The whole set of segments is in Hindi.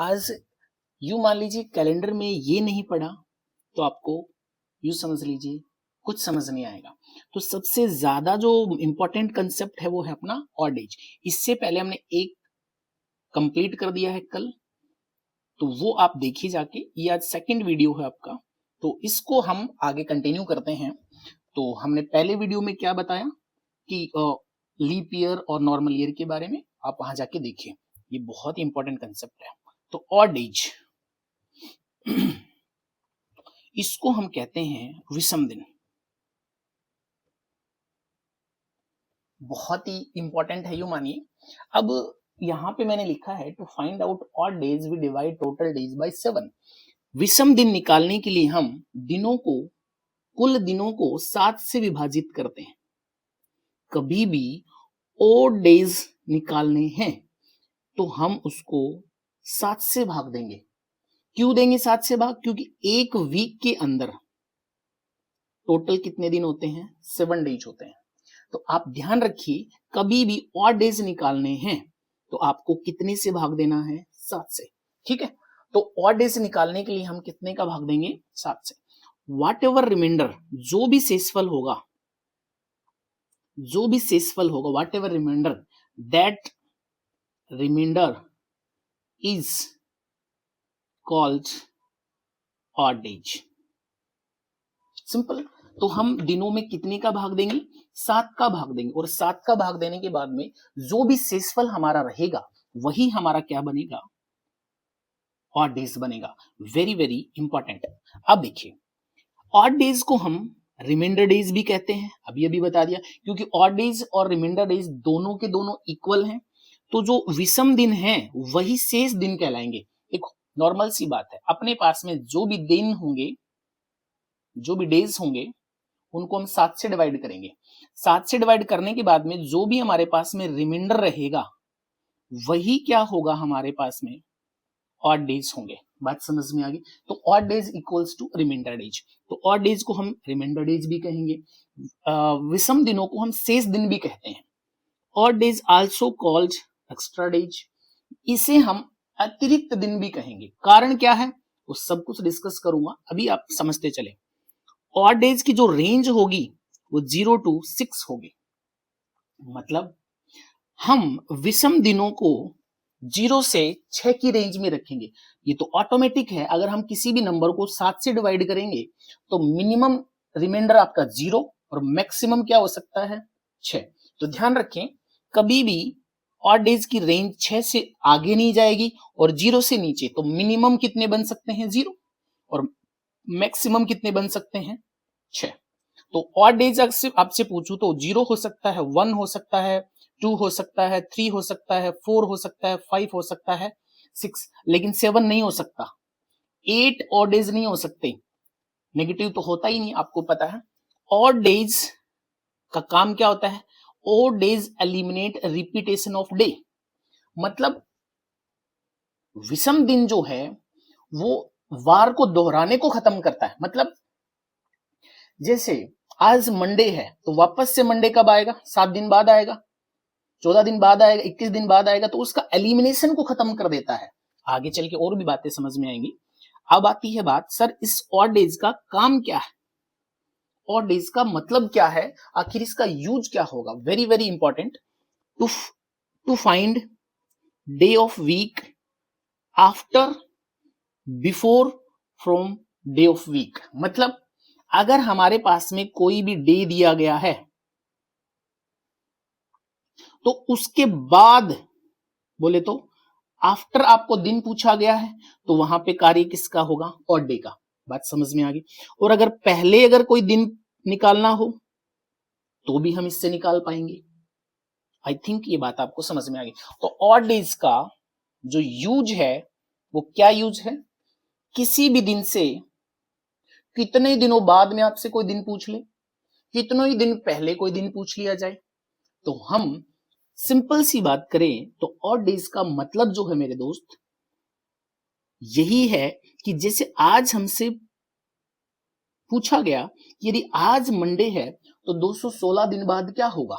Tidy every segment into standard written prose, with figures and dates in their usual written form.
आज यूं मान लीजिए कैलेंडर में ये नहीं पढ़ा तो आपको यूं समझ लीजिए कुछ समझ नहीं आएगा। तो सबसे ज्यादा जो इंपॉर्टेंट कंसेप्ट है वो है अपना ऑड एज। इससे पहले हमने एक कंप्लीट कर दिया है कल, तो वो आप देखिए जाके, ये आज सेकंड वीडियो है आपका, तो इसको हम आगे कंटिन्यू करते हैं। तो हमने पहले वीडियो में क्या बताया कि लीप ईयर और नॉर्मल ईयर के बारे में, आप वहां जाके देखिए, ये बहुत ही इंपॉर्टेंट कंसेप्ट है। तो ऑड एज इसको हम कहते हैं विषम दिन। बहुत ही इंपॉर्टेंट है, यू मानिए। अब यहां पे मैंने लिखा है to find out odd days we divide total days by 7। विषम दिन निकालने के लिए हम दिनों को, कुल दिनों को 7 से विभाजित करते हैं। कभी भी ऑड डेज निकालने हैं तो हम उसको 7 से भाग देंगे। क्यों देंगे 7 से भाग? क्योंकि एक वीक के अंदर टोटल कितने दिन होते हैं? 7 डेज होते हैं। तो आप ध्यान रखिए, कभी भी ऑड डेज निकालने हैं तो आपको कितने से भाग देना है? 7 से। ठीक है, तो ऑड डेज निकालने के लिए हम कितने का भाग देंगे? 7 से। वाट एवर रिमाइंडर, जो भी शेषफल होगा, जो भी शेषफल होगा, whatever remainder, that remainder is called odd days. Simple. तो हम दिनों में कितने का भाग देंगे? 7 का भाग देंगे, और 7 का भाग देने के बाद में जो भी शेषफल हमारा रहेगा वही हमारा क्या बनेगा? ऑड डेज बनेगा। Very very important. अब देखिए, ऑड डेज को हम रिमाइंडर डेज भी कहते हैं, अभी अभी बता दिया, क्योंकि ऑड डेज और रिमाइंडर डेज दोनों के दोनों इक्वल हैं। तो जो विषम दिन है वही शेष दिन कहलाएंगे। देखो, नॉर्मल सी बात है, अपने पास में जो भी दिन होंगे, जो भी डेज होंगे, उनको हम 7 से डिवाइड करेंगे। 7 से डिवाइड करने के बाद में जो भी हमारे पास में रिमाइंडर रहेगा वही क्या होगा? हमारे पास में ऑड डेज होंगे। बात समझ में आ गई? तो odd days equals to remainder days. तो ऑड डेज को हम रिमाइंडर डेज भी कहेंगे, विषम दिनों को हम शेष दिन भी कहते हैं। Odd days also called extra days, इसे हम अतिरिक्त दिन भी कहेंगे। कारण क्या है वो सब कुछ डिस्कस करूंगा, अभी आप समझते चले। ऑड डेज की जो रेंज होगी वो 0 to 6 होगी। मतलब हम विषम दिनों को 0 से 6 की रेंज में रखेंगे। ये तो ऑटोमेटिक है, अगर हम किसी भी नंबर को 7 से डिवाइड करेंगे तो मिनिमम रिमाइंडर आपका 0 और मैक्सिमम क्या हो सकता है? 6। तो ध्यान रखें, कभी भी ऑड डेज की रेंज 6 से आगे नहीं जाएगी और 0 से नीचे। तो मिनिमम कितने बन सकते हैं? 0, और मैक्सिमम कितने बन सकते हैं? 6। तो ऑड डेज आपसे पूछूं तो 0 हो सकता है, 1 हो सकता है, 2 हो सकता है, 3 हो सकता है, 4 हो सकता है, 5 हो सकता है, 6, लेकिन 7 नहीं हो सकता। 8 ऑड डेज नहीं हो सकते, नेगेटिव तो होता ही नहीं, आपको पता है। ऑड डेज का काम क्या होता है? Odd days eliminate repetition of day. मतलब विषम दिन जो है वो वार को दोहराने को खत्म करता है। मतलब जैसे आज मंडे है तो वापस से मंडे कब आएगा? 7 दिन बाद आएगा, 14 दिन बाद आएगा, 21 दिन बाद आएगा। तो उसका एलिमिनेशन को खत्म कर देता है। आगे चल के और भी बातें समझ में आएंगी। अब आती है बात, सर इस ऑड डेज का काम क्या है? ऑड डेज का मतलब क्या है? आखिर इसका यूज क्या होगा? Very very important. To find day of week after, before, from day of week. मतलब अगर हमारे पास में कोई भी डे दिया गया है तो उसके बाद, बोले तो आफ्टर आपको दिन पूछा गया है, तो वहां पे कार्य किसका होगा? ऑड डे का। बात समझ में आ गई? और अगर पहले अगर कोई दिन निकालना हो तो भी हम इससे निकाल पाएंगे। आई थिंक ये बात आपको समझ में आ गई। तो ऑड डेज का जो यूज है वो क्या यूज है? किसी भी दिन से कितने दिनों बाद में आपसे कोई दिन पूछ ले, कितने ही दिन पहले कोई दिन पूछ लिया जाए, तो हम सिंपल सी बात करें तो ऑड डेज का मतलब जो है मेरे दोस्त यही है कि जैसे आज हमसे पूछा गया कि यदि आज मंडे है तो 216 दिन बाद क्या होगा?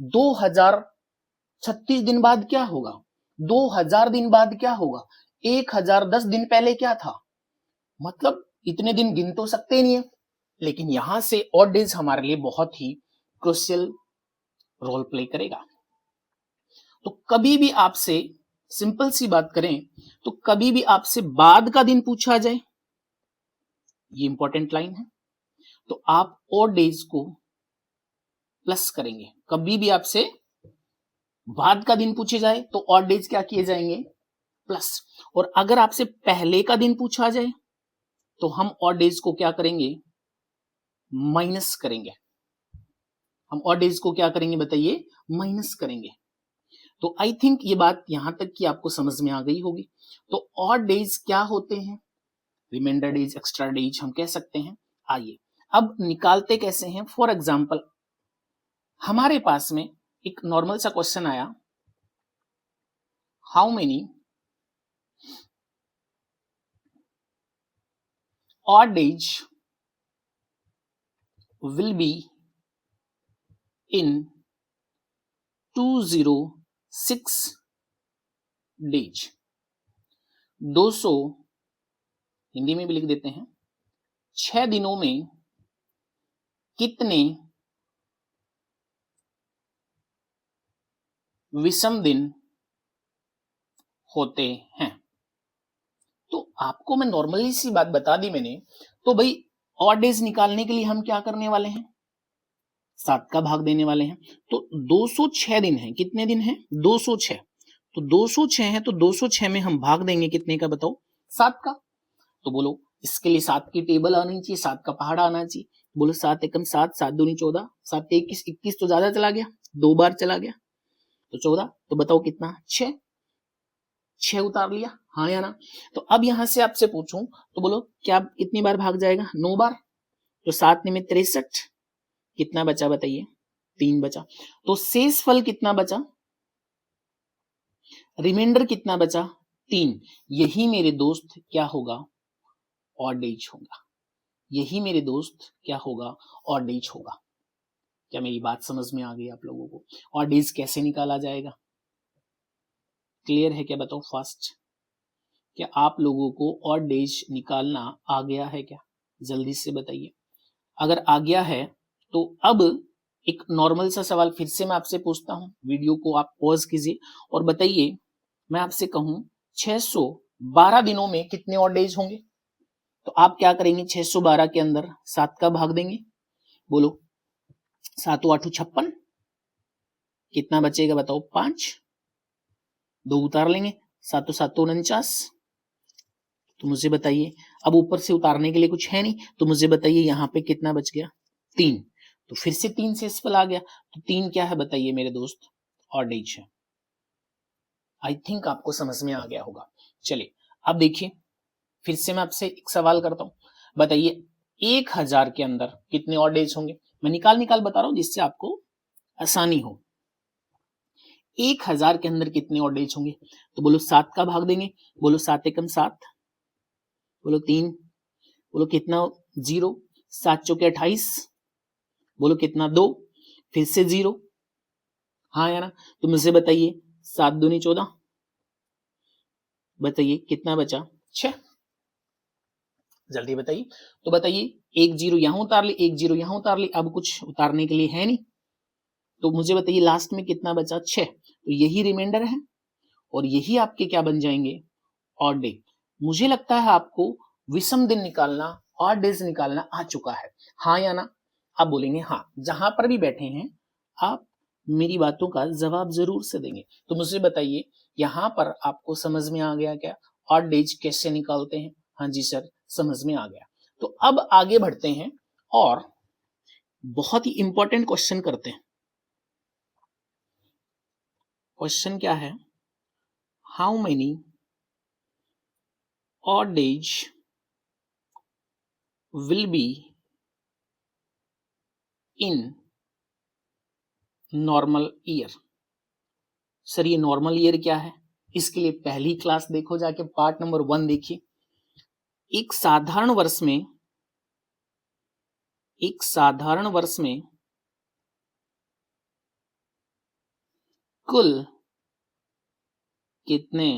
2036 दिन बाद क्या होगा? 2000 दिन बाद क्या होगा? 1010 दिन पहले क्या था, मतलब इतने दिन गिन तो सकते नहीं है, लेकिन यहां से ऑड डेज हमारे लिए बहुत ही क्रूशियल रोल प्ले करेगा। तो कभी भी आपसे, सिंपल सी बात करें तो कभी भी आपसे बाद का दिन पूछा जाए, ये इंपॉर्टेंट लाइन है, तो आप ऑड डेज को प्लस करेंगे। कभी भी आपसे बाद का दिन पूछे जाए तो ऑड डेज क्या किए जाएंगे, प्लस। और अगर आपसे पहले का दिन पूछा जाए तो हम ऑड डेज को क्या करेंगे, माइनस करेंगे। हम ऑड डेज को क्या करेंगे बताइए, माइनस करेंगे। तो आई थिंक ये बात यहां तक कि आपको समझ में आ गई होगी। तो ऑड डेज क्या होते हैं, रिमाइंडर डेज, एक्स्ट्रा डेज हम कह सकते हैं। आइए अब निकालते कैसे हैं। फॉर एग्जाम्पल हमारे पास में एक नॉर्मल सा क्वेश्चन आया, how many odd days will be in 206 days। 200 Hindi में भी लिख देते हैं, 6 दिनों में कितने विषम दिन होते हैं। तो आपको मैं नॉर्मली सी बात बता दी मैंने। तो भाई ऑड डेज निकालने के लिए हम क्या करने वाले हैं, 7 का भाग देने वाले हैं। तो 206 दिन है, कितने दिन है, 206। तो 206 है तो 206 में हम भाग देंगे कितने का बताओ, 7 का। तो बोलो इसके लिए 7 की टेबल आनी चाहिए, 7 का पहाड़ आना चाहिए। बोलो 7 एकम 7, 7 दूनी 14, 7 21, 21 तो ज्यादा चला गया, 2 बार चला गया तो 14। तो बताओ कितना, 6। 6 उतार लिया, हाँ या ना। तो अब यहां से आपसे पूछूं तो बोलो क्या कितनी बार भाग जाएगा, 9 बार। तो 7 में 63, कितना बचा बताइए, 3 बचा। तो शेष फल कितना बचा, रिमाइंडर कितना बचा, 3। यही मेरे दोस्त क्या होगा, ऑड डेज होगा। यही मेरे दोस्त क्या होगा, ऑड डेज होगा। क्या मेरी बात समझ में आ गई आप लोगों को। ऑड डेज कैसे निकाला जाएगा, क्लियर है क्या बताओ फास्ट। क्या आप लोगों को ऑड डेज निकालना आ गया है क्या, जल्दी से बताइए। अगर आ गया है तो अब एक नॉर्मल सा सवाल फिर से मैं आपसे पूछता हूं, वीडियो को आप पॉज कीजिए और बताइए। मैं आपसे कहूं 612 दिनों में कितने ऑड डेज होंगे, तो आप क्या करेंगे, 612 के अंदर 7 का भाग देंगे। बोलो 7 8 56, कितना बचेगा बताओ, 5। 2 उतार लेंगे, 7 7 49। तो मुझे बताइए, अब ऊपर से उतारने के लिए कुछ है नहीं, तो मुझे बताइए यहाँ पे कितना बच गया, 3। तो फिर से 3 से शेषफल आ गया। तो 3 क्या है बताइए मेरे दोस्त, ऑड डेज है। आई थिंक आपको समझ में आ गया होगा। चलिए अब देखिए, फिर से मैं आपसे एक सवाल करता हूं, बताइए 1000 के अंदर कितने ऑड डेज होंगे। मैं निकाल बता रहा हूं जिससे आपको आसानी हो। 1000 के अंदर कितने ऑड डेज होंगे, तो बोलो 7 का भाग देंगे। बोलो 7 एकम 7, बोलो 3, बोलो कितना 0, 7 चौके 28, बोलो कितना 2, फिर से 0, हाँ या ना। तो मुझे बताइए 7 दूनी 14, बताइए कितना बचा, 6। जल्दी बताइए। तो बताइए, एक 0 यहां उतार ली, एक 0 यहां उतार ली, अब कुछ उतारने के लिए है नहीं। तो मुझे बताइए लास्ट में कितना बचा, 6। तो यही रिमाइंडर है और यही आपके क्या बन जाएंगे, ऑड डे। मुझे लगता है आपको विषम दिन निकालना, ऑड डेज निकालना आ चुका है, हाँ या ना। आप बोलेंगे हाँ, जहां पर भी बैठे हैं आप मेरी बातों का जवाब जरूर से देंगे। तो मुझे बताइए यहां पर आपको समझ में आ गया क्या, ऑड डेज कैसे निकालते हैं। हाँ जी सर समझ में आ गया। तो अब आगे बढ़ते हैं और बहुत ही इंपॉर्टेंट क्वेश्चन करते हैं। क्वेश्चन क्या है, how many odd days will be in normal year। Sir ये नॉर्मल ईयर क्या है, इसके लिए पहली क्लास देखो जाके, पार्ट नंबर 1 देखिए। एक साधारण वर्ष में, एक साधारण वर्ष में कुल कितने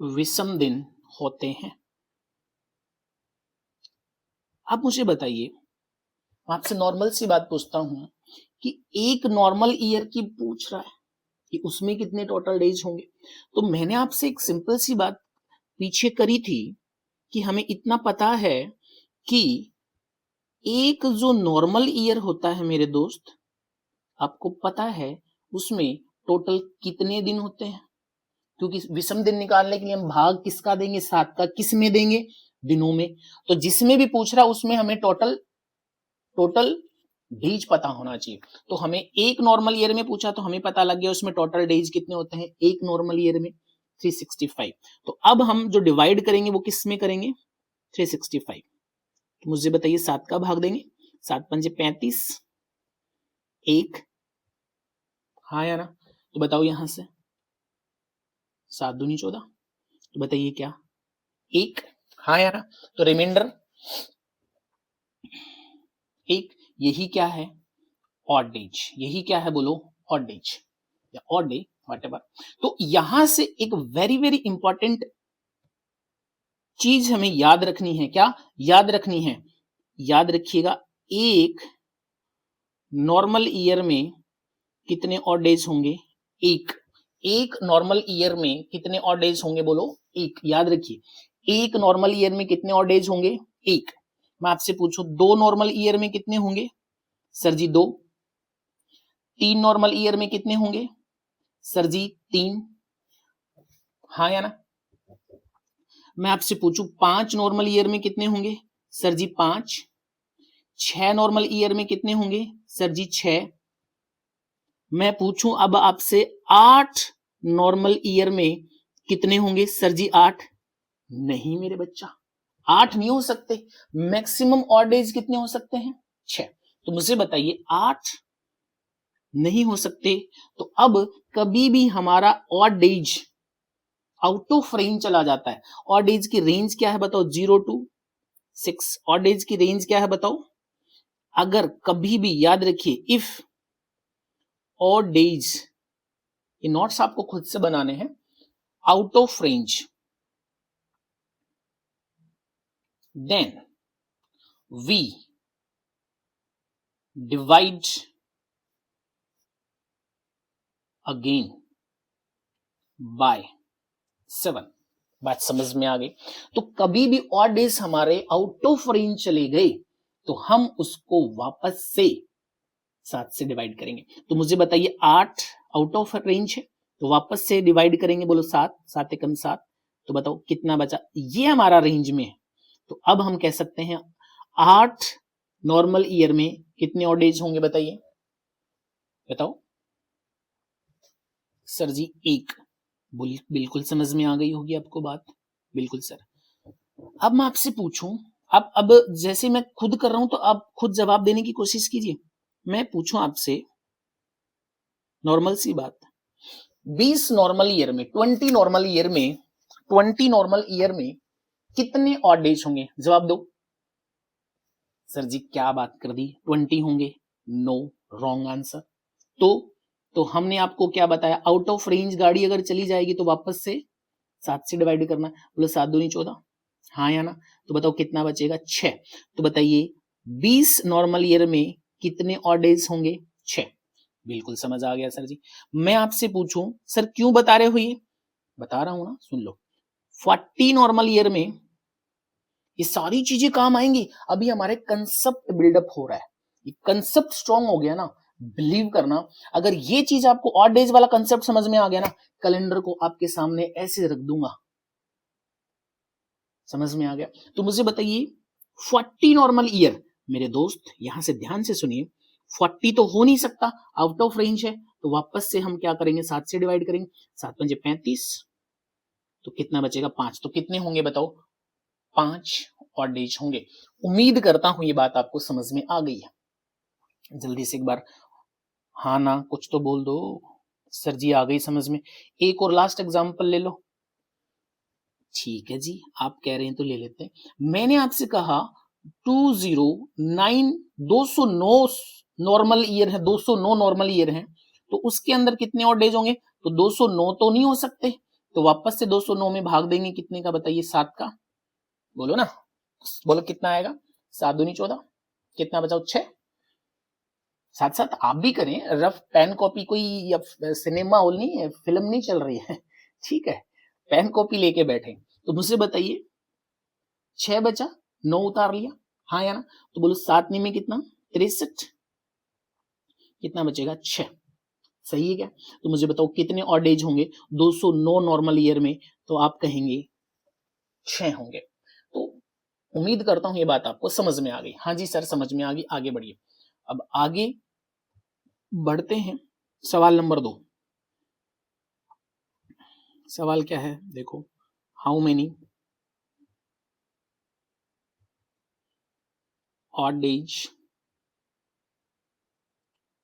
विषम दिन होते हैं। आप मुझे बताइए, आपसे नॉर्मल सी बात पूछता हूं कि एक नॉर्मल ईयर की पूछ रहा है कि उसमें कितने टोटल डेज होंगे। तो मैंने आपसे एक सिंपल सी बात पीछे करी थी कि हमें इतना पता है कि एक जो नॉर्मल ईयर होता है मेरे दोस्त, आपको पता है उसमें टोटल कितने दिन होते हैं, क्योंकि विषम दिन निकालने के लिए हम भाग किसका देंगे, 7 का। किस में देंगे, दिनों में। तो जिसमें भी पूछ रहा उसमें हमें टोटल डेज पता होना चाहिए। तो हमें एक नॉर्मल ईयर में पूछा तो हमें पता लग गया उसमें टोटल डेज कितने होते हैं एक नॉर्मल ईयर में, 365। तो अब हम जो डिवाइड करेंगे वो किस में करेंगे, 365। तो मुझे बताइए 7 का भाग देंगे, 7 पंजे 35, 1, हाँ या ना। तो बताओ यहां से 7 दूनी 14, तो बताइए क्या, 1, हाँ या ना। तो रिमाइंडर 1, यही क्या है, ऑड डेज। यही क्या है बोलो, ऑड डेज या ऑड डे, व्हाटएवर। तो यहां से एक वेरी वेरी इंपॉर्टेंट चीज हमें याद रखनी है। क्या याद रखनी है, याद रखिएगा, एक नॉर्मल ईयर में कितने ऑड डेज होंगे, एक नॉर्मल ईयर में कितने ऑड डेज होंगे बोलो, एक। याद रखिए एक नॉर्मल ईयर में कितने ऑड डेज होंगे, एक। मैं आपसे पूछूं 2 नॉर्मल ईयर में कितने होंगे, सर जी 2। 3 नॉर्मल ईयर में कितने होंगे, सर जी 3, हाँ या ना। मैं आपसे पूछूं 5 नॉर्मल ईयर में कितने होंगे, सर जी 5। 6 नॉर्मल ईयर में कितने होंगे, सर जी 6। मैं पूछूं अब आपसे 8 नॉर्मल ईयर में कितने होंगे, सर जी 8। नहीं मेरे बच्चा, 8 नहीं हो सकते। मैक्सिमम ऑड डेज कितने हो सकते हैं, 6। तो मुझे बताइए 8 नहीं हो सकते। तो अब कभी भी हमारा odd days out of range चला जाता है। ऑड डेज की रेंज क्या है बताओ, 0 to 6। ऑड डेज की रेंज क्या है बताओ। अगर कभी भी याद रखिए, इफ ऑड डेज, ये नोट्स आपको खुद से बनाने हैं, out of range, then we divide again by 7। बात समझ में आ गई। तो कभी भी ऑड डेज हमारे आउट ऑफ रेंज चले गए तो हम उसको वापस से 7 से डिवाइड करेंगे। तो मुझे बताइए 8 आउट ऑफ रेंज है, तो वापस से डिवाइड करेंगे, बोलो 7, 7 एकम 7। तो बताओ कितना बचा, ये हमारा रेंज में है। तो अब हम कह सकते हैं 8 नॉर्मल ईयर में कितने ऑड डेज होंगे, बताइए बताओ। सर जी 1। बिल्कुल समझ में आ गई होगी आपको बात, बिल्कुल सर। अब मैं आपसे पूछूं, अब जैसे मैं खुद कर रहा हूं तो आप खुद जवाब देने की कोशिश कीजिए। मैं पूछूं आपसे नॉर्मल सी बात, 20 नॉर्मल ईयर में, 20 नॉर्मल ईयर में, 20 नॉर्मल ईयर में कितने ऑड डेज होंगे, जवाब दो। सर जी क्या बात कर दी, 20 होंगे, नो, रॉन्ग आंसर। तो हमने आपको क्या बताया, आउट ऑफ रेंज गाड़ी अगर चली जाएगी तो वापस से 7 से डिवाइड करना। बोलो 7 दूनी 14, हाँ या ना। तो बताओ कितना बचेगा, 6। तो बताइए 20 नॉर्मल ईयर में कितने ऑड डेज होंगे, 6। बिल्कुल समझ आ गया सर जी। मैं आपसे पूछूं सर क्यों बता रहे हो, ये बता रहा हूं ना, सुन लो। 40 नॉर्मल ईयर में ये सारी चीजें काम आएंगी। अभी हमारे कंसेप्ट बिल्डअप हो रहा है, ये कंसेप्ट स्ट्रांग हो गया ना, बिलीव करना। अगर ये चीज आपको ऑड डेज वाला कंसेप्ट समझ में आ गया ना, कैलेंडर को आपके सामने ऐसे रख दूंगा, समझ में आ गया। तो मुझे बताइए 40 नॉर्मल ईयर, मेरे दोस्त यहां से ध्यान से सुनिए, 40 तो हो नहीं सकता, आउट ऑफ रेंज है। तो वापस से हम क्या करेंगे, 7 से डिवाइड करेंगे, 7 पंजे 35, तो कितना बचेगा, 5। तो कितने होंगे बताओ, 5 ऑड डेज होंगे। उम्मीद करता हूं ये बात आपको समझ में आ गई है। जल्दी से एक बार हाँ ना कुछ तो बोल दो। सर जी आ गई समझ में। एक और लास्ट एग्जांपल ले लो। ठीक है जी, आप कह रहे हैं तो ले लेते हैं। मैंने आपसे कहा 209 नॉर्मल ईयर है, 209 नॉर्मल ईयर है, तो उसके अंदर कितने और डेज होंगे, तो 209 तो नहीं हो सकते, तो वापस से 209 में भाग देंगे कितने का बताइए, 7 का। बोलो ना, बोलो कितना आएगा, 7 दूनी 14, कितना बचाओ 6। साथ साथ आप भी करें, रफ पेन कॉपी, कोई या सिनेमा हॉल नहीं है, फिल्म नहीं चल रही है, ठीक है, पेन कॉपी लेके बैठे। तो मुझे बताइए 6 बचा, 9 उतार लिया, हाँ या ना, तो बोलो 7 में कितना 63, कितना बचेगा 6, सही है क्या। तो मुझे बताओ कितने ऑड डेज होंगे 209 नॉर्मल ईयर में, तो आप कहेंगे 6 होंगे। तो उम्मीद करता हूं ये बात आपको समझ में आ गई। हाँ जी सर समझ में आ गई, आगे बढ़िए। अब आगे बढ़ते हैं, सवाल नंबर 2। सवाल क्या है देखो, how many odd days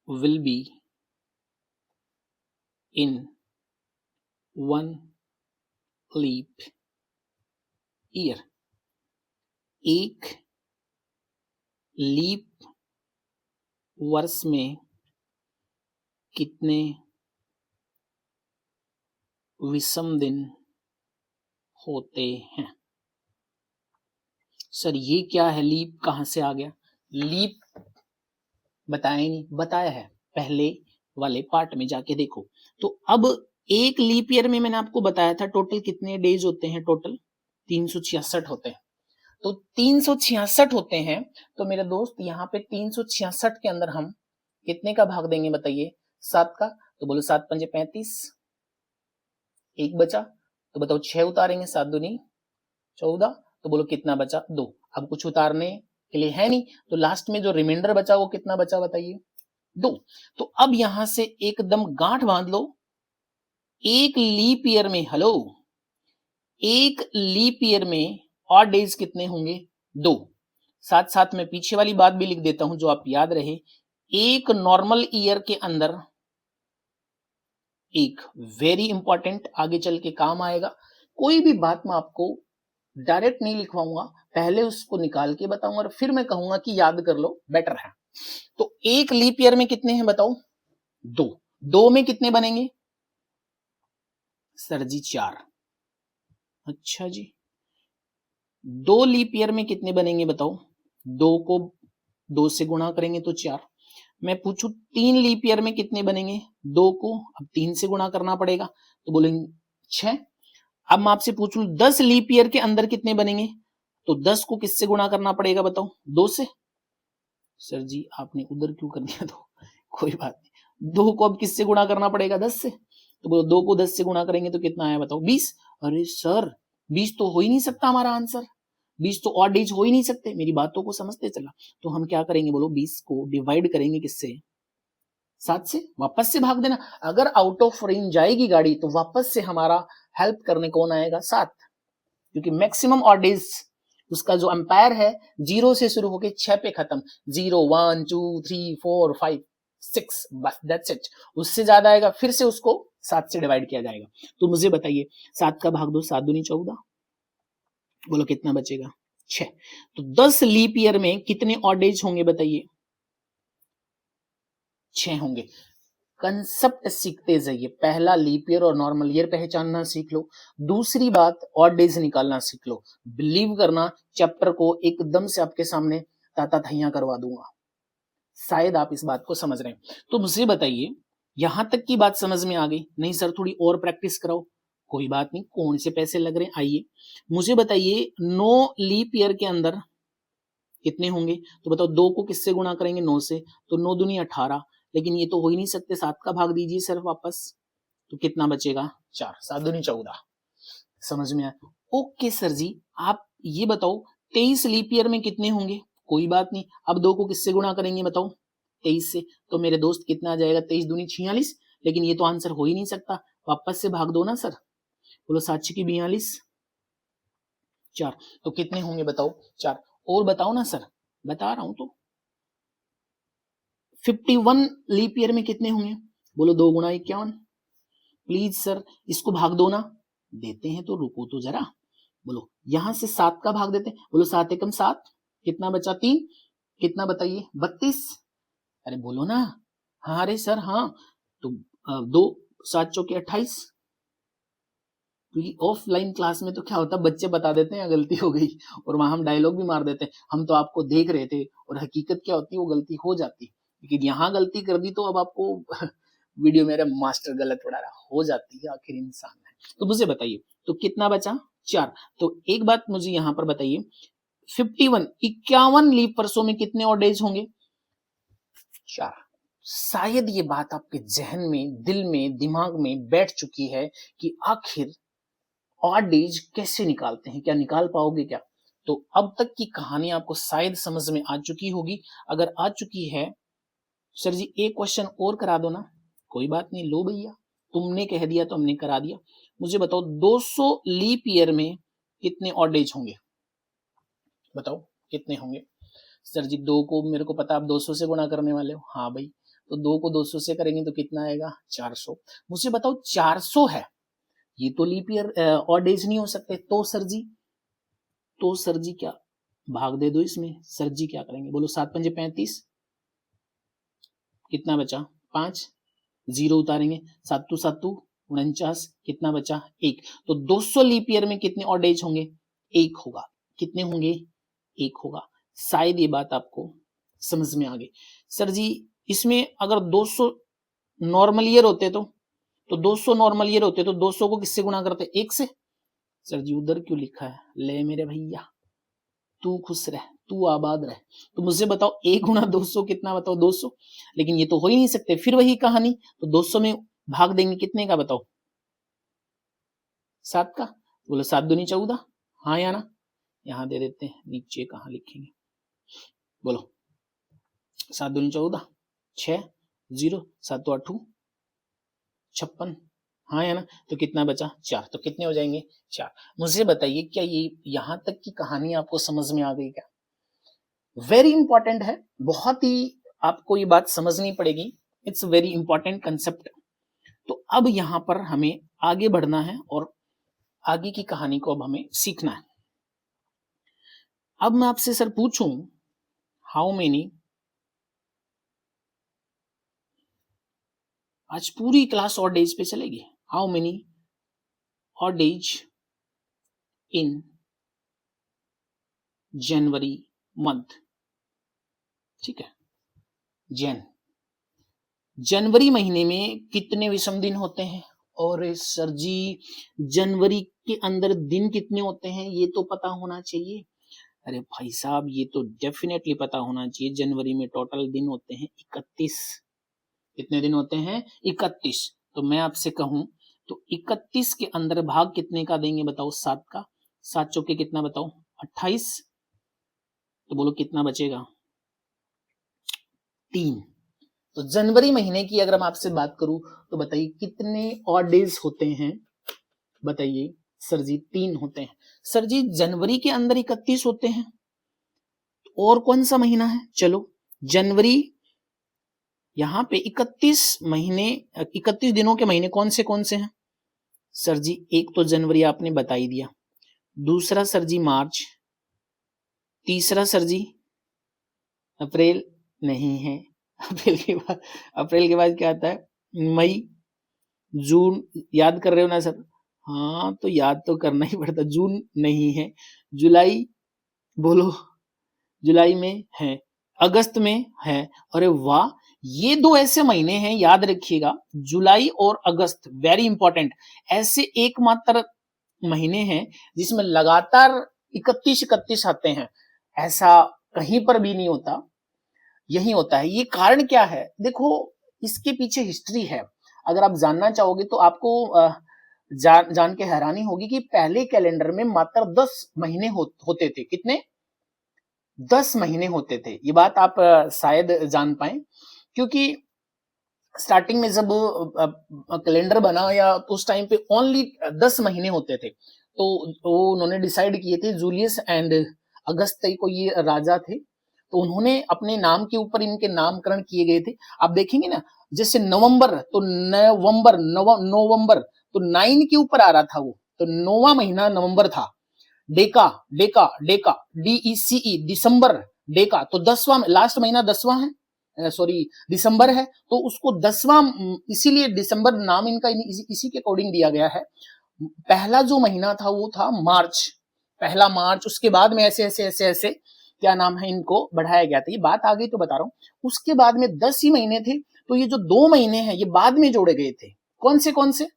will be in one leap year. एक लीप वर्ष में कितने विषम दिन होते हैं। सर ये क्या है, लीप कहां से आ गया, लीप बताया ही नहीं, बताया है पहले वाले पार्ट में जाके देखो। तो अब एक लीप ईयर में मैंने आपको बताया था टोटल कितने डेज होते हैं, टोटल 366 होते हैं। तो 366 होते हैं, तो मेरे दोस्त यहाँ पे 366 के अंदर हम कितने का भाग देंगे बताइए, 7 का। तो बोलो 7 पंजे 35, एक बचा, तो बताओ 6 उतारेंगे, 7 दूनी 14, तो बोलो कितना बचा 2। अब कुछ उतारने के लिए है नहीं, तो लास्ट में जो रिमाइंडर बचा वो कितना बचा बताइए, 2। तो अब यहां से एकदम गांठ बांध लो, एक लीप ईयर में, हेलो, एक लीप ईयर में ऑड डेज कितने होंगे, 2। साथ साथ में पीछे वाली बात भी लिख देता हूं जो आप याद रहे, एक नॉर्मल ईयर के अंदर, एक वेरी इंपॉर्टेंट आगे चल के काम आएगा, कोई भी बात मैं आपको डायरेक्ट नहीं लिखवाऊंगा, पहले उसको निकाल के बताऊंगा और फिर मैं कहूंगा कि याद कर लो, बेटर है। तो एक लीप ईयर में कितने हैं बताओ, 2। 2 में कितने बनेंगे सर जी 4। अच्छा जी, 2 लीप ईयर में कितने बनेंगे बताओ, 2 को 2 से गुणा करेंगे तो 4। मैं पूछूं 3 लीप ईयर में कितने बनेंगे, 2 को अब 3 से गुणा करना पड़ेगा, तो बोलेंगे 6। अब मैं आपसे पूछूं 10 लीप ईयर के अंदर कितने बनेंगे, तो 10 को किससे गुणा करना पड़ेगा बताओ, 2 से। सर जी आपने उधर क्यों कर दिया, तो कोई बात नहीं, 2 को अब किससे गुणा करना पड़ेगा, 10 से। तो बोलो 2 को 10 से गुणा करेंगे तो कितना आया बताओ, 20। अरे सर 20 तो हो ही नहीं सकता हमारा आंसर, 20 तो ऑड डेज हो ही नहीं सकते, मेरी बातों को समझते चला। तो हम क्या करेंगे बोलो, 20 को डिवाइड करेंगे किससे, 7 से, वापस से भाग देना। अगर आउट ऑफ रेंज जाएगी गाड़ी तो वापस से हमारा हेल्प करने कौन आएगा, 7, क्योंकि मैक्सिमम ऑड डेज उसका जो अंपायर है 0 से शुरू होके 6 पे खत्म, 0 1 2 3 4 5 6, बस दैट्स इट। उससे ज्यादा आएगा फिर से उसको 7 से डिवाइड किया जाएगा। तो मुझे बताइए 7 का भाग दो, 7 दूनी 14, बोलो कितना बचेगा 6। तो 10 लीप ईयर में कितने ऑड डेज होंगे बताइए, 6 होंगे। कंसेप्ट सीखते जाइए, पहला लीप ईयर और नॉर्मल ईयर पहचानना सीख लो, दूसरी बात ऑड डेज निकालना सीख लो। बिलीव करना चैप्टर को एकदम से आपके सामने ताता थैया करवा दूंगा, शायद आप इस बात को समझ रहे हैं। तो मुझे बताइए यहां तक की बात समझ में आ गई, नहीं सर थोड़ी और प्रैक्टिस कराओ, कोई बात नहीं, कौन से पैसे लग रहे हैं, आइए मुझे बताइए 9 लीप ईयर के अंदर कितने होंगे, तो बताओ 2 को किससे गुणा करेंगे, 9 से, तो 9 दूनी 18, लेकिन ये तो हो ही नहीं सकते, 7 का भाग दीजिए सर वापस, तो कितना बचेगा 4, 7 दूनी 14। समझ में आया, ओके सर जी। आप ये बताओ 23 लीप ईयर में कितने होंगे, कोई बात नहीं, अब 2 को किससे गुणा करेंगे बताओ, 23 से, तो मेरे दोस्त कितना आ जाएगा, 23 दूनी 46, लेकिन ये तो आंसर हो ही नहीं सकता, वापस से भाग दो ना सर, बोलो 7 की 42, 4, तो कितने होंगे बताओ 4, और बताओ ना सर, बता रहा हूं तो 51 लीप ईयर में कितने होंगे, बोलो 2 गुणा 51, प्लीज सर इसको भाग दो ना, देते हैं तो रुको तो जरा, बोलो यहां से 7 का भाग देते हैं, बोलो 7 एकम 7, कितना बचा 3, कितना बताइए 32, अरे बोलो ना, हाँ अरे सर हाँ, तो 2 7 चौके 28, क्योंकि ऑफलाइन क्लास में तो क्या होता है, बच्चे बता देते हैं गलती हो गई और वहां हम डायलॉग भी मार देते हैं, हम तो आपको देख रहे थे, और हकीकत क्या होती है, वो गलती हो जाती है। लेकिन यहाँ गलती कर दी तो अब आपको वीडियो मेरा मास्टर गलत पढ़ा रहा, हो जाती है, आखिर इंसान है। तो मुझे बताइए, तो कितना बचा, 4। तो एक बात मुझे यहाँ पर बताइए, 51 लीप वर्षों में कितने ऑड डेज होंगे, 4। शायद ये बात आपके जहन में, दिल में, दिमाग में बैठ चुकी है कि आखिर ऑड डेज कैसे निकालते हैं, क्या निकाल पाओगे क्या? तो अब तक की कहानी आपको शायद समझ में आ चुकी होगी। अगर आ चुकी है, सर जी एक क्वेश्चन और करा दो ना, कोई बात नहीं, लो भैया, तुमने कह दिया तो हमने करा दिया। मुझे बताओ 200 लीप ईयर में कितने ऑड डेज होंगे, बताओ कितने होंगे? सर जी 2 को मेरे को पता, आप 200 से गुणा करने वाले हो। हाँ भाई, तो 2 को 200 से करेंगे तो कितना आएगा, 400। मुझे बताओ 400 है, ये तो लीप ईयर ऑड डेज नहीं हो सकते। तो सर जी क्या, भाग दे दो इसमें, सर जी क्या करेंगे, बोलो 7 पंजे 35, कितना बचा 5, 0 उतारेंगे, 7 7 49, कितना बचा 1। तो 200 लीप ईयर में कितने ऑड डेज होंगे, 1 होगा। कितने होंगे, 1 होगा। शायद ये बात आपको समझ में आ गई। सर जी इसमें अगर 200 नॉर्मल ईयर होते तो 200 नॉर्मल ईयर होते तो 200 को किससे गुणा करते, 1 से। सर जी उधर क्यों लिखा है, ले मेरे भैया, तू खुश रह, तू आबाद रह। तो मुझे बताओ 1 गुणा 200 कितना, बताओ 200। लेकिन ये तो हो ही नहीं सकते, फिर वही कहानी, तो 200 में भाग देंगे कितने का, बताओ 7 का। बोलो 7 दूनी 14, हाँ या ना, यहां दे देते हैं, नीचे कहां लिखेंगे, बोलो 7 दूनी 14, 6 0 7 8 56, हाँ या ना, तो कितना बचा 4। तो कितने हो जाएंगे 4। मुझे बताइए क्या ये यहां तक की कहानी आपको समझ में आ गई क्या? वेरी इंपॉर्टेंट है, बहुत ही आपको ये बात समझनी पड़ेगी, इट्स वेरी इंपॉर्टेंट कंसेप्ट। तो अब यहां पर हमें आगे बढ़ना है और आगे की कहानी को अब हमें सीखना है। अब मैं आपसे सर पूछूं, हाउ मेनी, आज पूरी क्लास ऑड डेज पे चलेगी, how many odd days in January month, ठीक है। जनवरी महीने में कितने विषम दिन होते हैं? और सर जी जनवरी के अंदर दिन कितने होते हैं, ये तो पता होना चाहिए। अरे भाई साहब ये तो डेफिनेटली पता होना चाहिए, जनवरी में टोटल दिन होते हैं 31। कितने दिन होते हैं, 31। तो मैं आपसे कहूं तो 31 के अंदर भाग कितने का देंगे, बताओ 7 का। 7 चौके कितना, बताओ 28। तो बोलो कितना बचेगा, 3। तो जनवरी महीने की अगर मैं आपसे बात करूं तो बताइए कितने ऑड डेज होते हैं, बताइए। सर जी 3 होते हैं। सर जी जनवरी के अंदर 31 होते हैं, और कौन सा महीना है, चलो जनवरी, यहां पे 31 महीने, 31 दिनों के महीने कौन से हैं? सर जी एक तो जनवरी आपने बता ही दिया, दूसरा सर जी मार्च, तीसरा सर जी अप्रैल नहीं है, अप्रैल के बाद क्या आता है, मई, जून, याद कर रहे हो ना सर? हाँ तो याद तो करना ही पड़ता, जून नहीं है, जुलाई, बोलो जुलाई में है, अगस्त में है। अरे वाह, ये 2 ऐसे महीने हैं, याद रखिएगा, जुलाई और अगस्त, वेरी इंपॉर्टेंट। ऐसे एकमात्र महीने हैं जिसमें लगातार 31 आते हैं, ऐसा कहीं पर भी नहीं होता, यही होता है। ये कारण क्या है, देखो इसके पीछे हिस्ट्री है, अगर आप जानना चाहोगे तो आपको जान के हैरानी होगी कि पहले कैलेंडर में मात्र 10 महीने होते थे। कितने, 10 महीने होते थे। ये बात आप शायद जान पाए, क्योंकि स्टार्टिंग में जब कैलेंडर बना या उस टाइम पे ओनली 10 महीने होते थे, तो वो उन्होंने डिसाइड किए थे, जूलियस एंड अगस्त को ये राजा थे, तो उन्होंने अपने नाम के ऊपर इनके नामकरण किए गए थे। आप देखेंगे ना, जैसे नवंबर तो नवंबर तो 9 के ऊपर आ रहा था वो, तो 9वां महीना नवंबर था। डेका डेका डेका DECE दिसंबर, डेका तो 10वां, लास्ट महीना 10वां है, सॉरी दिसंबर है, तो उसको 10वां, इसीलिए दिसंबर नाम इनका इसी के अकॉर्डिंग दिया गया है। पहला जो महीना था वो था मार्च, पहला मार्च, उसके बाद में ऐसे ऐसे ऐसे ऐसे क्या नाम है इनको बढ़ाया गया था। ये बात आ गई तो बता रहा हूं। उसके बाद में 10 ही महीने थे, तो ये जो 2 महीने हैं ये बाद में जोड़े गए थे। कौन से?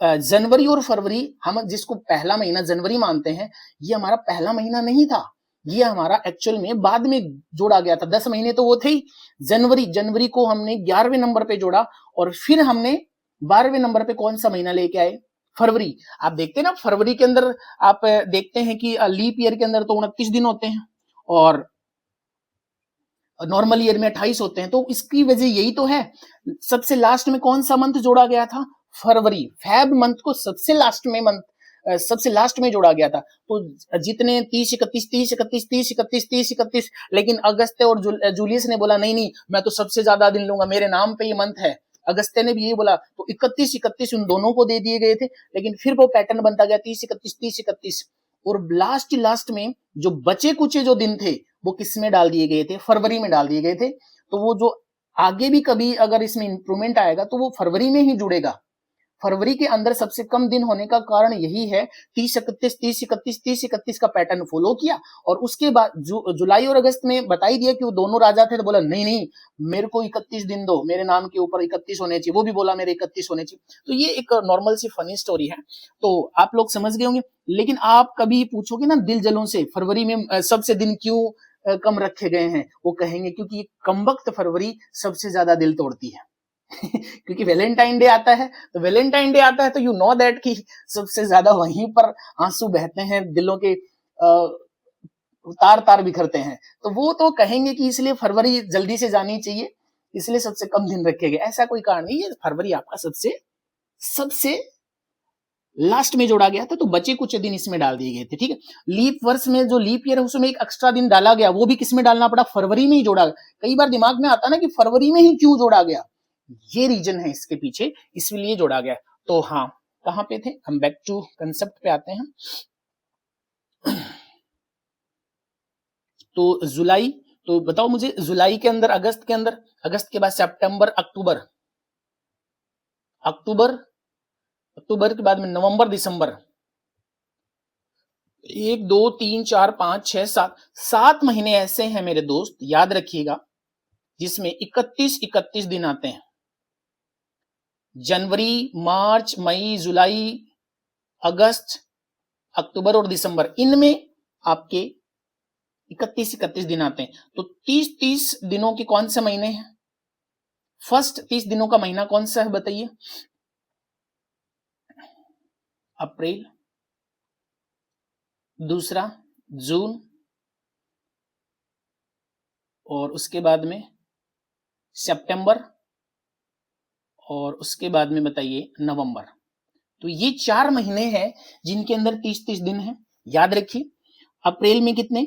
जनवरी और फरवरी, हम जिसको पहला महीना जनवरी मानते हैं, ये हमारा पहला महीना नहीं था, ये हमारा एक्चुअल में बाद में जोड़ा गया था। 10 महीने तो वो थे ही। जनवरी को हमने 11वें नंबर पे जोड़ा, और फिर हमने 12वें नंबर पे कौन सा महीना लेके आए? फरवरी। आप देखते हैं ना, फरवरी के अंदर आप देखते हैं कि लीप ईयर के अंदर तो 29 दिन होते हैं, और नॉर्मल ईयर में 28 होते हैं। तो इसकी वजह यही तो है। सबसे लास्ट में कौन सा मंथ जोड़ा गया था? फरवरी। फैब मंथ को सबसे लास्ट में सबसे लास्ट में जोड़ा गया था। तो जितने 30 31 लेकिन अगस्त और जूलियस ने बोला नहीं नहीं, मैं तो सबसे ज्यादा दिन लूंगा, मेरे नाम पे ये मंथ है। अगस्त्य ने भी यही बोला, तो 31 उन दोनों को दे दिए गए थे। लेकिन फिर वो पैटर्न बनता गया 30 31 और लास्ट में जो बचे कुचे जो दिन थे वो किस में डाल दिए गए थे? फरवरी में डाल दिए गए थे। तो वो जो आगे भी कभी अगर इसमें इंप्रूवमेंट आएगा तो वो फरवरी में ही जुड़ेगा। फरवरी के अंदर सबसे कम दिन होने का कारण यही है। 30 31 का पैटर्न फॉलो किया, और उसके बाद जुलाई और अगस्त में बता ही दिया कि वो दोनों राजा थे, तो बोला नहीं नहीं, मेरे को 31 दिन दो, मेरे नाम के ऊपर 31 होने चाहिए। वो भी बोला मेरे 31 होने चाहिए। तो ये एक नॉर्मल सी फनी स्टोरी है, तो आप लोग समझ गए होंगे। लेकिन आप कभी पूछोगे ना दिल जलों से, फरवरी में सबसे दिन क्यों कम रखे गए हैं? वो कहेंगे क्योंकि कमबख्त फरवरी सबसे ज्यादा दिल तोड़ती है। क्योंकि वैलेंटाइन डे आता है, तो वैलेंटाइन डे आता है तो यू नो दैट कि सबसे ज्यादा वहीं पर आंसू बहते हैं, दिलों के तार तार बिखरते हैं। तो वो तो कहेंगे कि इसलिए फरवरी जल्दी से जानी चाहिए, इसलिए सबसे कम दिन रखे गए। ऐसा कोई कारण नहीं है, फरवरी आपका सबसे सबसे लास्ट में जोड़ा गया था, तो बचे कुछ दिन इसमें डाल दिए गए थे। ठीक है, लीप वर्ष में जो लीप ईयर है उसमें एक एक्स्ट्रा दिन डाला गया, वो भी किसमें डालना पड़ा? फरवरी में ही जोड़ा। कई बार दिमाग में आता ना कि फरवरी में ही क्यों जोड़ा गया, ये रीजन है इसके पीछे, इसलिए जोड़ा गया। तो हाँ, कहां पे थे हम? बैक टू कंसेप्ट पे आते हैं। तो जुलाई, तो बताओ मुझे, जुलाई के अंदर, अगस्त के अंदर, अगस्त के बाद सितंबर, अक्टूबर, अक्टूबर के बाद में नवंबर, दिसंबर, 1 2 3 4 5 6 7 7 महीने ऐसे हैं मेरे दोस्त, याद रखिएगा, जिसमें 31 दिन आते हैं। जनवरी, मार्च, मई, जुलाई, अगस्त, अक्टूबर और दिसंबर, इनमें आपके 31 दिन आते हैं। तो 30 दिनों के कौन से महीने हैं? फर्स्ट 30 दिनों का महीना कौन सा है बताइए? अप्रैल, दूसरा जून, और उसके बाद में सितंबर, और उसके बाद में बताइए नवंबर। तो ये 4 महीने हैं जिनके अंदर 30 दिन है। याद रखिए, अप्रैल में कितने?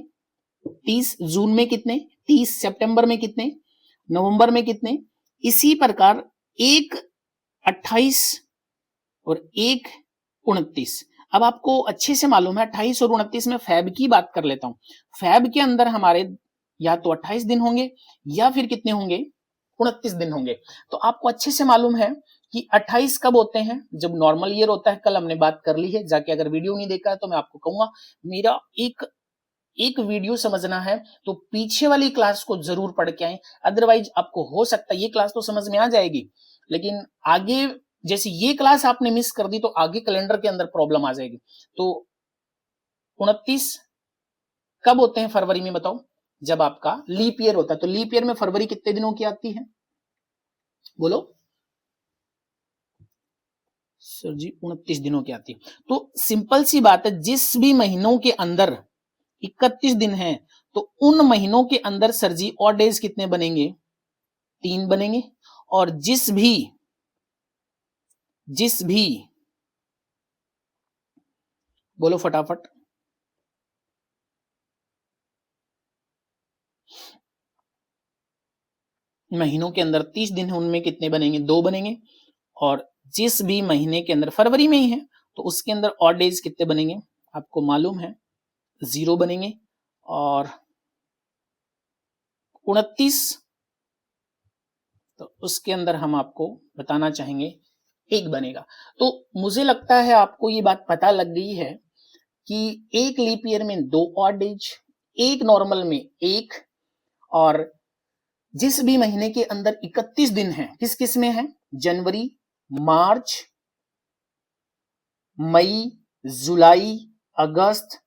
30, जून में कितने? 30, सितंबर में कितने? नवंबर में कितने? इसी प्रकार एक 28 और एक 29। अब आपको अच्छे से मालूम है, 28 और 29 में फैब की बात कर लेता हूं। फैब के अंदर हमारे या तो 28 दिन होंगे या फिर कितने होंगे? 29 दिन होंगे। तो आपको अच्छे से मालूम है कि 28 कब होते हैं? जब नॉर्मल ईयर होता है। कल हमने बात कर ली है, जाके अगर वीडियो नहीं देखा है तो मैं आपको कहूंगा, मेरा एक वीडियो समझना है तो पीछे वाली क्लास को जरूर पढ़ के आए। अदरवाइज आपको हो सकता है ये क्लास तो समझ में आ जाएगी, लेकिन आगे जैसे ये क्लास आपने मिस कर दी तो आगे कैलेंडर के अंदर प्रॉब्लम आ जाएगी। तो 29 कब होते हैं फरवरी में बताओ? जब आपका लीप ईयर होता है। तो लीप ईयर में फरवरी कितने दिनों की आती है? बोलो सर जी, 29 दिनों की आती है। तो सिंपल सी बात है, जिस भी महीनों के अंदर 31 दिन है, तो उन महीनों के अंदर सर जी और डेज कितने बनेंगे? 3 बनेंगे। और जिस भी बोलो फटाफट, महीनों के अंदर 30 दिन है, उनमें कितने बनेंगे? 2 बनेंगे। और जिस भी महीने के अंदर, फरवरी में ही है तो उसके अंदर ऑड डेज कितने बनेंगे? आपको मालूम है, 0 बनेंगे। और 29, तो उसके अंदर हम आपको बताना चाहेंगे एक बनेगा। तो मुझे लगता है आपको ये बात पता लग गई है कि एक लीप ईयर में 2 ऑड डेज, एक नॉर्मल में 1, और जिस भी महीने के अंदर 31 दिन है, किस किस में है, जनवरी, मार्च, मई, जुलाई, अगस्त,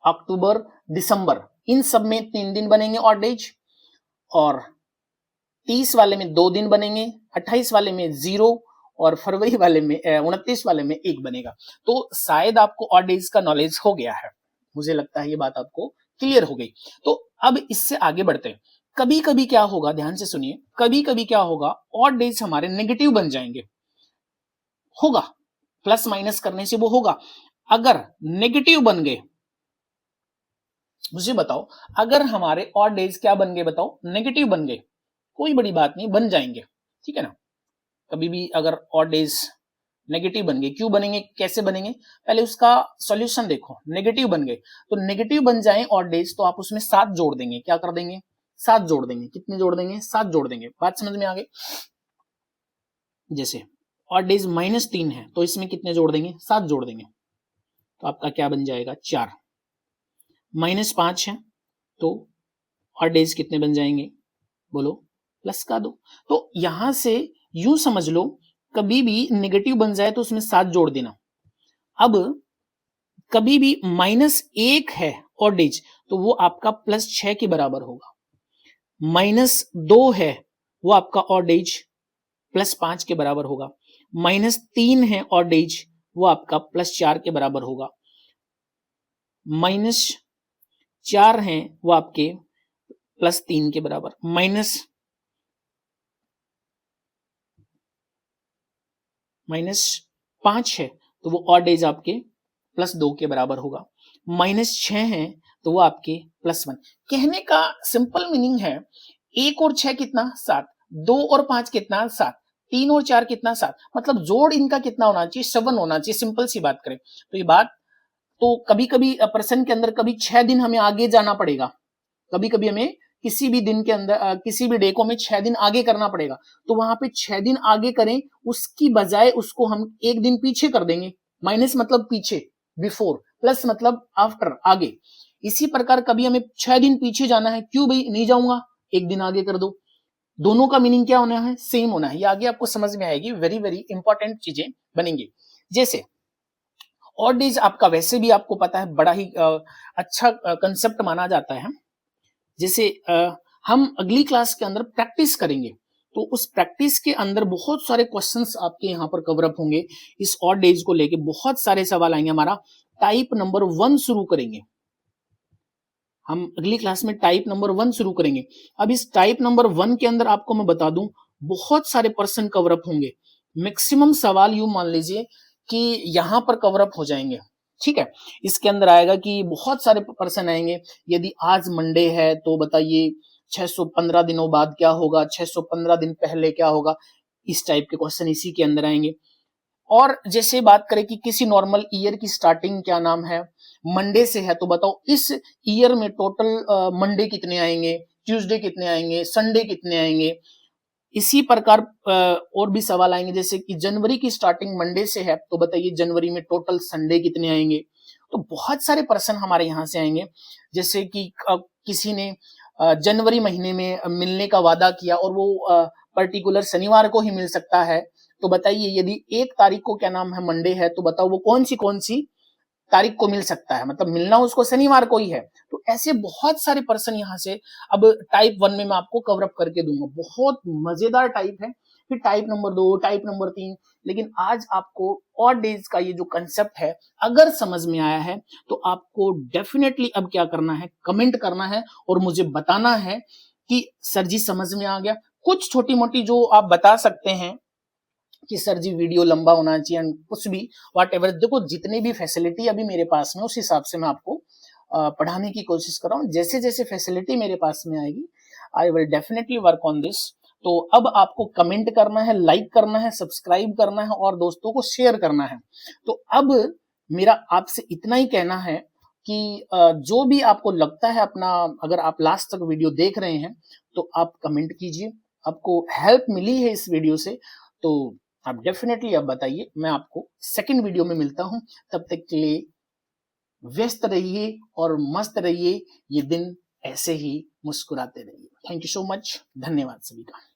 अक्टूबर, दिसंबर, इन सब में 3 दिन बनेंगे ऑड डेज, और 30 वाले में 2 दिन बनेंगे, 28 वाले में 0, और फरवरी वाले में 29 वाले में 1 बनेगा। तो शायद आपको ऑड डेज का नॉलेज हो गया है, मुझे लगता है ये बात आपको क्लियर हो गई। तो अब इससे आगे बढ़ते हैं। कभी कभी क्या होगा, ध्यान से सुनिए, कभी कभी क्या होगा, ऑड डेज हमारे नेगेटिव बन जाएंगे, होगा, प्लस माइनस करने से वो होगा। अगर नेगेटिव बन गए, मुझे बताओ, अगर हमारे ऑड डेज क्या बन गए, बताओ, नेगेटिव बन गए, कोई बड़ी बात नहीं, बन जाएंगे, ठीक है ना। कभी भी अगर ऑड डेज नेगेटिव बन गए, क्यों बनेंगे, कैसे बनेंगे, पहले उसका सॉल्यूशन देखो। नेगेटिव बन गए, तो नेगेटिव बन जाए ऑड डेज तो आप उसमें 7 जोड़ देंगे, क्या कर देंगे, 7 जोड़ देंगे। कितने जोड़ देंगे, 7 जोड़ देंगे। बात समझ में आ गई। जैसे ऑड डेज -3 है तो इसमें कितने जोड़ देंगे, 7 जोड़ देंगे, तो आपका क्या बन जाएगा, 4। -5 है तो ऑड डेज कितने बन जाएंगे, बोलो, प्लस का 2। तो यहां से यूं समझ लो, कभी भी नेगेटिव बन जाए तो उसमें 7 जोड़ देना। अब कभी भी -1 है ऑड डेज तो वो आपका +6 के बराबर होगा। -2 है वो आपका ऑड डेज +5 के बराबर होगा। -3 है ऑड डेज वो आपका +4 के बराबर होगा। -4 है वो आपके +3 के बराबर। -5 है तो वो ऑड डेज आपके +2 के बराबर होगा। -6 है तो वो आपके +1। कहने का सिंपल मीनिंग है, 1 और 6 कितना, 7, 2 और 5 कितना, 7, 3 और 4 कितना, 7, मतलब जोड़ इनका कितना होना चाहिए, 7 होना चाहिए। सिंपल सी बात करें तो ये बात, तो कभी कभी पर्सन के अंदर कभी 6 दिन हमें आगे जाना पड़ेगा, कभी कभी हमें किसी भी दिन के अंदर किसी भी डे को हमें 6 दिन आगे करना पड़ेगा, तो वहां पे 6 दिन आगे करें, उसकी बजाय उसको हम 1 दिन पीछे कर देंगे। माइनस मतलब पीछे, बिफोर, प्लस मतलब आफ्टर, आगे। इसी प्रकार कभी हमें 6 दिन पीछे जाना है, क्यों भाई नहीं जाऊंगा, 1 दिन आगे कर दो। दोनों का मीनिंग क्या होना है, सेम होना है। ये आगे आपको समझ में आएगी, वेरी वेरी इंपॉर्टेंट चीजें बनेंगी। जैसे ऑड डेज आपका वैसे भी आपको पता है बड़ा ही अच्छा कंसेप्ट माना जाता है। जैसे हम अगली क्लास के अंदर प्रैक्टिस करेंगे, तो उस प्रैक्टिस के अंदर बहुत सारे क्वेश्चंस आपके यहाँ पर कवर अप होंगे। इस ऑड डेज को लेके बहुत सारे सवाल आएंगे। हमारा टाइप नंबर 1 शुरू करेंगे, हम अगली क्लास में टाइप नंबर 1 शुरू करेंगे। अब इस टाइप नंबर 1 के अंदर आपको मैं बता दूं, बहुत सारे पर्सन कवर अप होंगे। मैक्सिमम सवाल यूं मान लीजिए कि यहां पर कवर अप हो जाएंगे, ठीक है। इसके अंदर आएगा कि बहुत सारे पर्सन आएंगे। यदि आज मंडे है तो बताइए 615 दिनों बाद क्या होगा, 615 दिन पहले क्या होगा, इस टाइप के क्वेश्चन इसी के अंदर आएंगे। और जैसे बात करें कि किसी नॉर्मल ईयर की स्टार्टिंग क्या नाम है, मंडे से है, तो बताओ इस ईयर में टोटल मंडे कितने आएंगे, ट्यूसडे कितने आएंगे, संडे कितने आएंगे। इसी प्रकार और भी सवाल आएंगे, जैसे कि जनवरी की स्टार्टिंग मंडे से है तो बताइए जनवरी में टोटल संडे कितने आएंगे। तो बहुत सारे पर्सन हमारे यहाँ से आएंगे। जैसे कि किसी ने जनवरी महीने में मिलने का वादा किया और वो पर्टिकुलर शनिवार को ही मिल सकता है, तो बताइए यदि 1 तारीख को क्या नाम है, मंडे है, तो बताओ वो कौन सी तारीख को मिल सकता है, मतलब मिलना उसको शनिवार को ही है। तो ऐसे बहुत सारे पर्सन यहाँ से अब टाइप 1 में मैं आपको कवर अप करके दूंगा। बहुत मजेदार टाइप है, फिर टाइप नंबर 2, टाइप नंबर 3। लेकिन आज आपको ऑड डेज का ये जो कंसेप्ट है अगर समझ में आया है तो आपको डेफिनेटली अब क्या करना है, कमेंट करना है और मुझे बताना है कि सर जी समझ में आ गया। कुछ छोटी मोटी जो आप बता सकते हैं कि सर जी वीडियो लंबा होना चाहिए, कुछ भी वाट एवर, देखो जितनी भी फैसिलिटी अभी मेरे पास में उस हिसाब से मैं आपको पढ़ाने की कोशिश कर रहा हूँ। जैसे जैसे फैसिलिटी मेरे पास में आएगी I will definitely work on this. तो अब आपको कमेंट करना है, लाइक करना है, सब्सक्राइब करना है और दोस्तों को शेयर करना है। तो अब मेरा आपसे इतना ही कहना है कि जो भी आपको लगता है अपना, अगर आप लास्ट तक वीडियो देख रहे हैं तो आप कमेंट कीजिए, आपको हेल्प मिली है इस वीडियो से तो आप डेफिनेटली अब बताइए। मैं आपको सेकंड वीडियो में मिलता हूं, तब तक के लिए व्यस्त रहिए और मस्त रहिए। ये दिन ऐसे ही मुस्कुराते रहिए। Thank you so much. धन्यवाद सभी का।